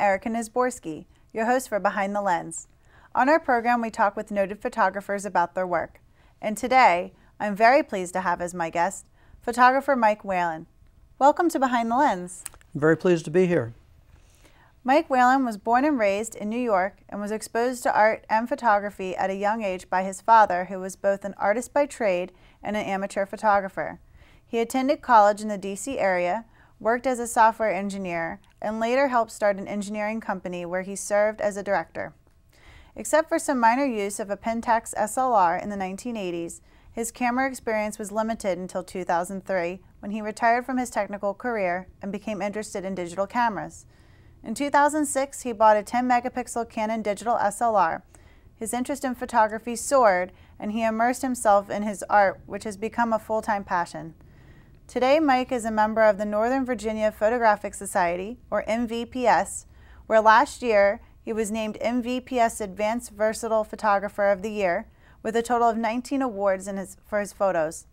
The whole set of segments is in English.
Erica Nisborski, your host for Behind the Lens. On our program, we talk with noted photographers about their work. And today, I'm very pleased to have as my guest, photographer Mike Whalen. Welcome to Behind the Lens. I'm very pleased to be here. Mike Whalen was born and raised in New York and was exposed to art and photography at a young age by his father, who was both an artist by trade and an amateur photographer. He attended college in the D.C. area, worked as a software engineer, and later helped start an engineering company where he served as a director. Except for some minor use of a Pentax SLR in the 1980s, his camera experience was limited until 2003, when he retired from his technical career and became interested in digital cameras. In 2006, he bought a 10-megapixel Canon digital SLR. His interest in photography soared, and he immersed himself in his art, which has become a full-time passion. Today, Mike is a member of the Northern Virginia Photographic Society, or NVPS, where last year he was named NVPS Advanced Versatile Photographer of the Year, with a total of 19 awards for his photos.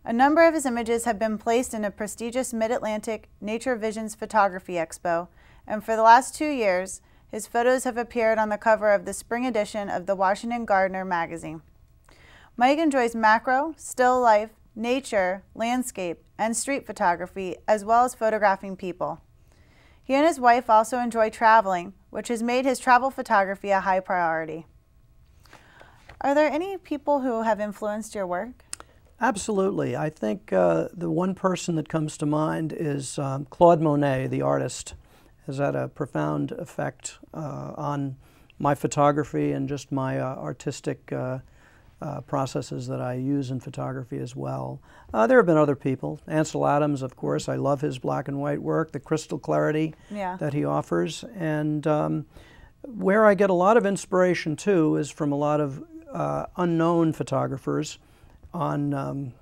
A number of his images have been placed in a prestigious Mid-Atlantic Nature Visions Photography Expo, and for the last 2 years, his photos have appeared on the cover of the spring edition of the Washington Gardener magazine. Mike enjoys macro, still life, nature, landscape, and street photography, as well as photographing people. He and his wife also enjoy traveling, which has made his travel photography a high priority. Are there any people who have influenced your work? Absolutely. I think the one person that comes to mind is Claude Monet, the artist. Has had a profound effect on my photography and just my artistic processes that I use in photography as well. There have been other people. Ansel Adams, of course. I love his black and white work, the crystal clarity that he offers. And where I get a lot of inspiration, too, is from a lot of unknown photographers on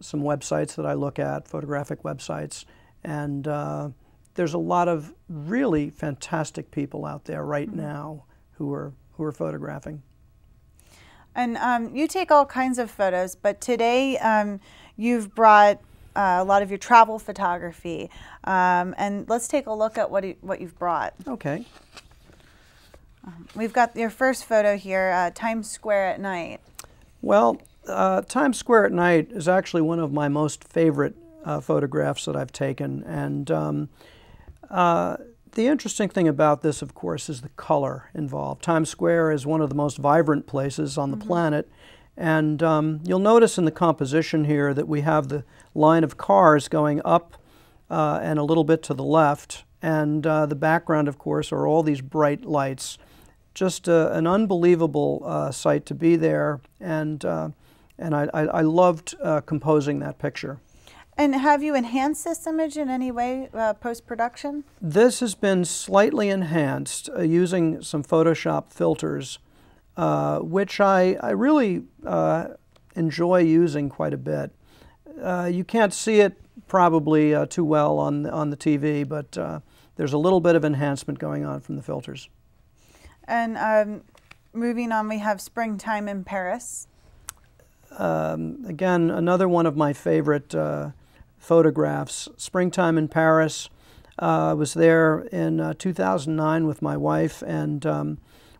some websites that I look at, photographic websites. And there's a lot of really fantastic people out there right now who are photographing. And you take all kinds of photos, but today you've brought a lot of your travel photography. And let's take a look at what you've brought. Okay. We've got your first photo here, Times Square at night. Well, Times Square at night is actually one of my most favorite photographs that I've taken. And the interesting thing about this, of course, is the color involved. Times Square is one of the most vibrant places on the planet. And you'll notice in the composition here that we have the line of cars going up and a little bit to the left. And the background, of course, are all these bright lights. Just an unbelievable sight to be there. And I loved composing that picture. And have you enhanced this image in any way post-production? This has been slightly enhanced using some Photoshop filters, which I really enjoy using quite a bit. You can't see it probably too well on the TV, but there's a little bit of enhancement going on from the filters. And moving on, we have Springtime in Paris. Again, another one of my favorite photographs. Springtime in Paris. I was there in 2009 with my wife, and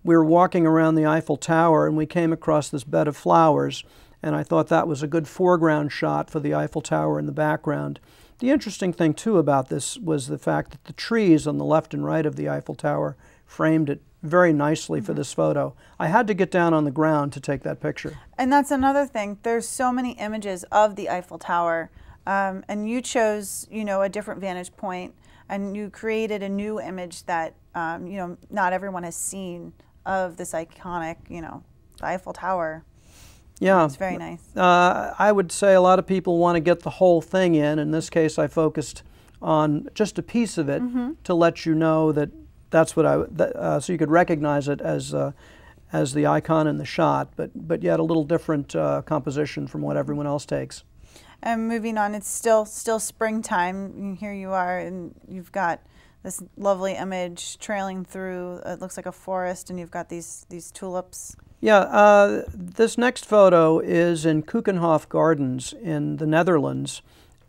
we were walking around the Eiffel Tower, and we came across this bed of flowers, and I thought that was a good foreground shot for the Eiffel Tower in the background. The interesting thing, too, about this was the fact that the trees on the left and right of the Eiffel Tower framed it very nicely for this photo. I had to get down on the ground to take that picture. And that's another thing. There's so many images of the Eiffel Tower, and you chose, a different vantage point, and you created a new image that, not everyone has seen of this iconic, the Eiffel Tower. Yeah. It's very nice. I would say a lot of people want to get the whole thing in. In this case, I focused on just a piece of it to let you know that that's what so you could recognize it as the icon in the shot, but yet a little different composition from what everyone else takes. And moving on, it's still springtime. Here you are, and you've got this lovely image trailing through. It looks like a forest, and you've got these tulips. Yeah, this next photo is in Keukenhof Gardens in the Netherlands,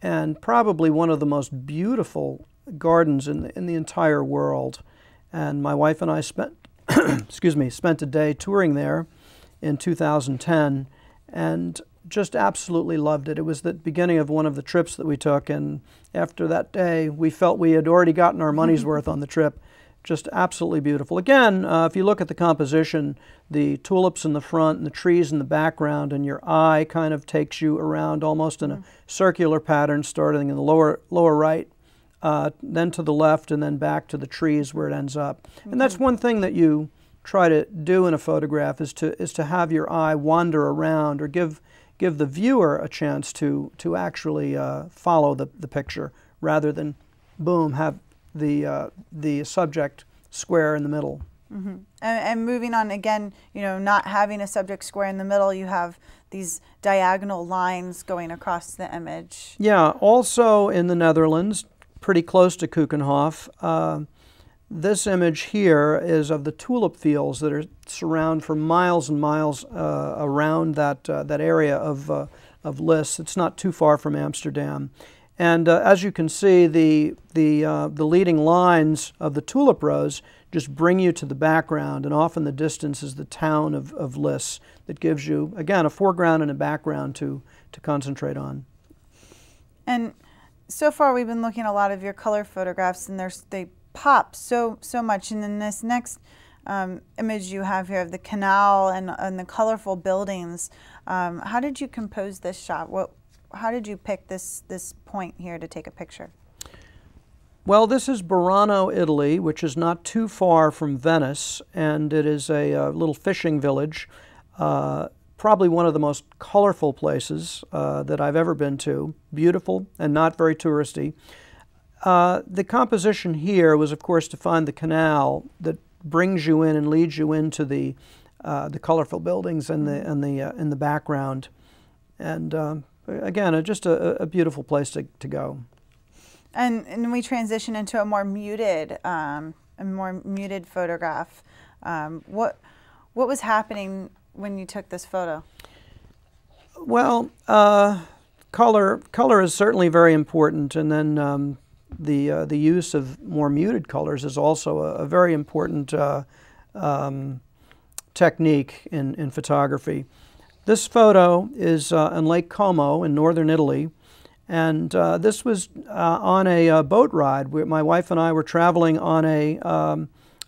and probably one of the most beautiful gardens in the entire world. And my wife and I spent, excuse me, spent a day touring there in 2010 and just absolutely loved it. It was the beginning of one of the trips that we took, and after that day we felt we had already gotten our money's worth on the trip. Just absolutely beautiful. Again, if you look at the composition, the tulips in the front and the trees in the background, and your eye kind of takes you around almost in a circular pattern, starting in the lower right, then to the left, and then back to the trees where it ends up. And that's one thing that you try to do in a photograph, is to have your eye wander around, or give the viewer a chance to actually follow the picture, rather than, boom, have the subject square in the middle. Mm-hmm. And moving on again, you know, not having a subject square in the middle, you have these diagonal lines going across the image. Yeah, also in the Netherlands, pretty close to Keukenhof. This image here is of the tulip fields that surround for miles and miles around that area of Lisse. It's not too far from Amsterdam. And as you can see, the leading lines of the tulip rows just bring you to the background, and off in the distance is the town of Lisse that gives you, again, a foreground and a background to concentrate on. And so far we've been looking at a lot of your color photographs, and they pop so much. And in this next image you have here of the canal and the colorful buildings, how did you compose this shot? How did you pick this point here to take a picture? Well, this is Burano, Italy, which is not too far from Venice, and it is a little fishing village, probably one of the most colorful places that I've ever been to. Beautiful and not very touristy. The composition here was, of course, to find the canal that brings you in and leads you into the colorful buildings in the background, and again, just a beautiful place to go. And we transition into a more muted photograph. What was happening when you took this photo? Well, color is certainly very important, and then the use of more muted colors is also a very important technique in photography. This photo is in Lake Como in northern Italy, and this was on a boat ride. My wife and I were traveling on a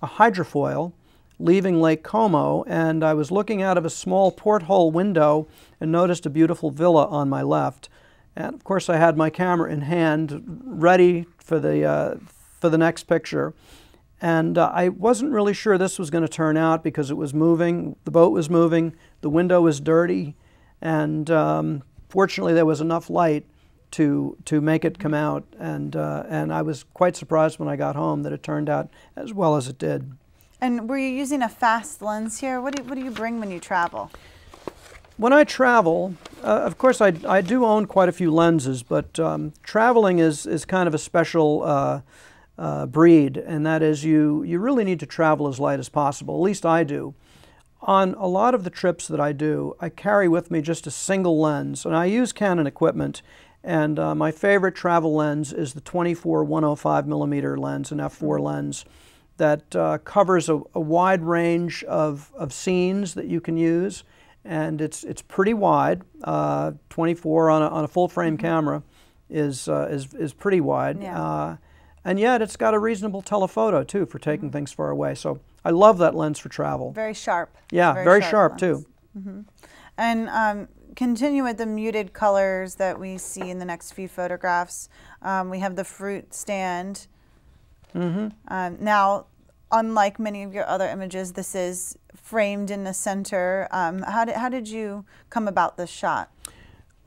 hydrofoil leaving Lake Como, and I was looking out of a small porthole window and noticed a beautiful villa on my left. And of course I had my camera in hand ready for the next picture. And I wasn't really sure this was going to turn out because it was moving, the boat was moving, the window was dirty, and fortunately there was enough light to make it come out. And I was quite surprised when I got home that it turned out as well as it did. And were you using a fast lens here? What do you bring when you travel? When I travel, of course I do own quite a few lenses, but traveling is kind of a special breed, and that is you really need to travel as light as possible. At least I do. On a lot of the trips that I do, I carry with me just a single lens, and I use Canon equipment, and my favorite travel lens is the 24-105 millimeter lens, an f4 lens that covers a wide range of scenes that you can use, and it's pretty wide. 24 on a full frame camera is pretty wide. Yeah. And yet it's got a reasonable telephoto too for taking things far away. So I love that lens for travel. Very sharp. Yeah, very sharp too. Mm-hmm. And continue with the muted colors that we see in the next few photographs. We have the fruit stand. Mm-hmm. Now, unlike many of your other images, this is framed in the center. How did you come about this shot?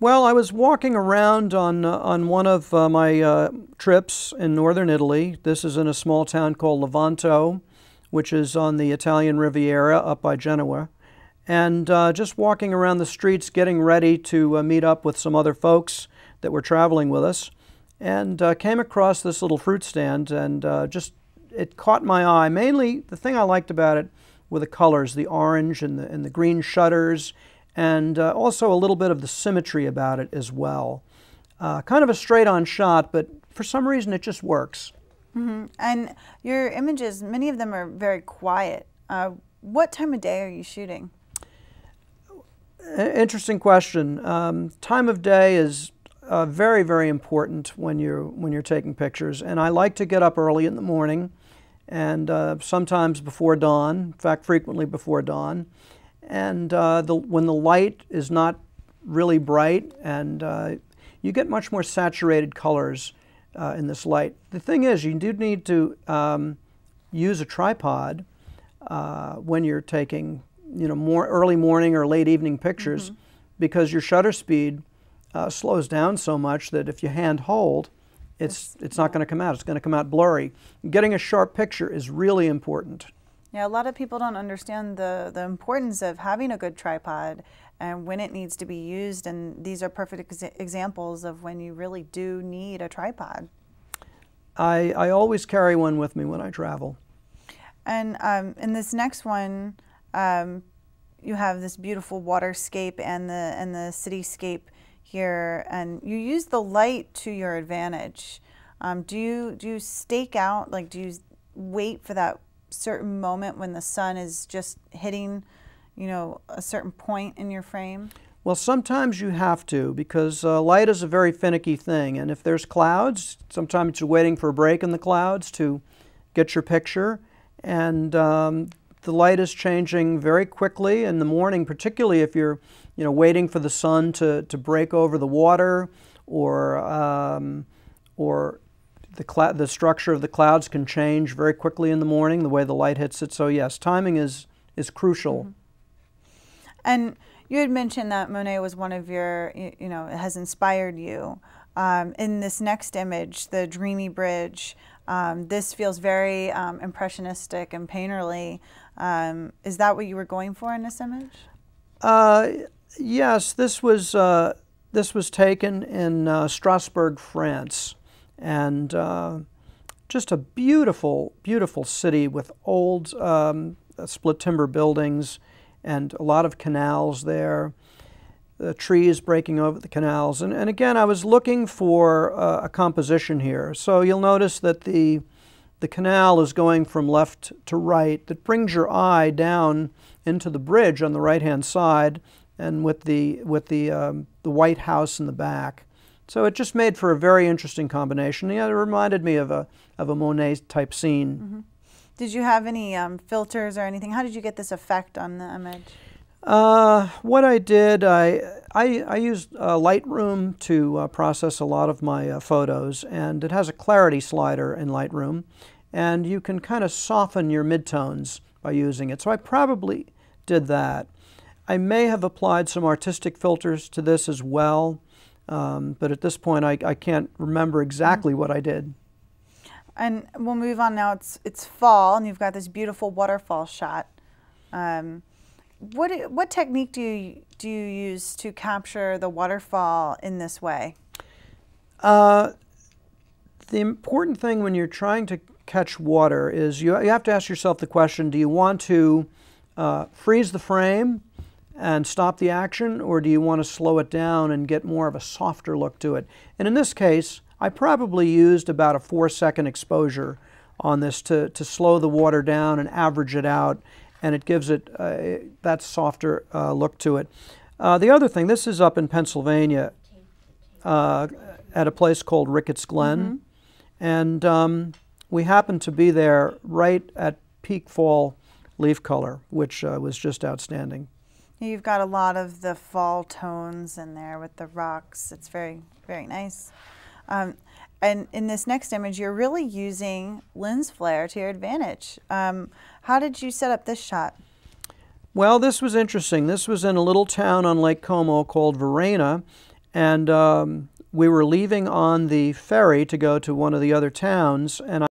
Well, I was walking around on one of my trips in northern Italy. This is in a small town called Levanto, which is on the Italian Riviera up by Genoa. And just walking around the streets, getting ready to meet up with some other folks that were traveling with us, and came across this little fruit stand, and it caught my eye. Mainly, the thing I liked about it were the colors, the orange and the green shutters, and also a little bit of the symmetry about it as well. Kind of a straight-on shot, but for some reason it just works. And your images, many of them are very quiet. What time of day are you shooting? Interesting question. Time of day is very, very important when you're taking pictures. And I like to get up early in the morning, and sometimes before dawn. In fact, frequently before dawn. And when the light is not really bright, and you get much more saturated colors in this light. The thing is, you do need to use a tripod when you're taking, more early morning or late evening pictures, because your shutter speed slows down so much that if you hand hold, it's not going to come out. It's going to come out blurry. Getting a sharp picture is really important. Yeah, a lot of people don't understand the importance of having a good tripod and when it needs to be used, and these are perfect examples of when you really do need a tripod. I always carry one with me when I travel. And in this next one, you have this beautiful waterscape and the cityscape here, and you use the light to your advantage. Do you stake out, like do you wait for that certain moment when the sun is just hitting, a certain point in your frame? Well, sometimes you have to, because light is a very finicky thing, and if there's clouds, sometimes you're waiting for a break in the clouds to get your picture, and the light is changing very quickly in the morning, particularly if you're waiting for the sun to break over the water, or the structure of the clouds can change very quickly in the morning, the way the light hits it. So yes, timing is crucial. And you had mentioned that Monet was one of your, it has inspired you. In this next image, the dreamy bridge, this feels very impressionistic and painterly. Is that what you were going for in this image? Yes, this was taken in Strasbourg, France, and just a beautiful, beautiful city with old split timber buildings and a lot of canals there, the trees breaking over the canals. And again, I was looking for a composition here. So you'll notice that the canal is going from left to right. That brings your eye down into the bridge on the right-hand side, and with the White House in the back. So it just made for a very interesting combination. Yeah, it reminded me of a Monet-type scene. Did you have any filters or anything? How did you get this effect on the image? What I did, I used Lightroom to process a lot of my photos, and it has a clarity slider in Lightroom, and you can kind of soften your midtones by using it. So I probably did that. I may have applied some artistic filters to this as well, but at this point I can't remember exactly what I did. And we'll move on now. It's fall, and you've got this beautiful waterfall shot. What technique do you use to capture the waterfall in this way? The important thing when you're trying to catch water is you have to ask yourself the question: do you want to freeze the frame and stop the action, or do you want to slow it down and get more of a softer look to it? And in this case, I probably used about a 4-second exposure on this to slow the water down and average it out, and it gives it that softer look to it. The other thing, this is up in Pennsylvania at a place called Ricketts Glen, and we happened to be there right at peak fall leaf color, which was just outstanding. You've got a lot of the fall tones in there with the rocks. It's very, very nice. And in this next image, you're really using lens flare to your advantage. How did you set up this shot? Well, this was interesting. This was in a little town on Lake Como called Verena, and we were leaving on the ferry to go to one of the other towns, and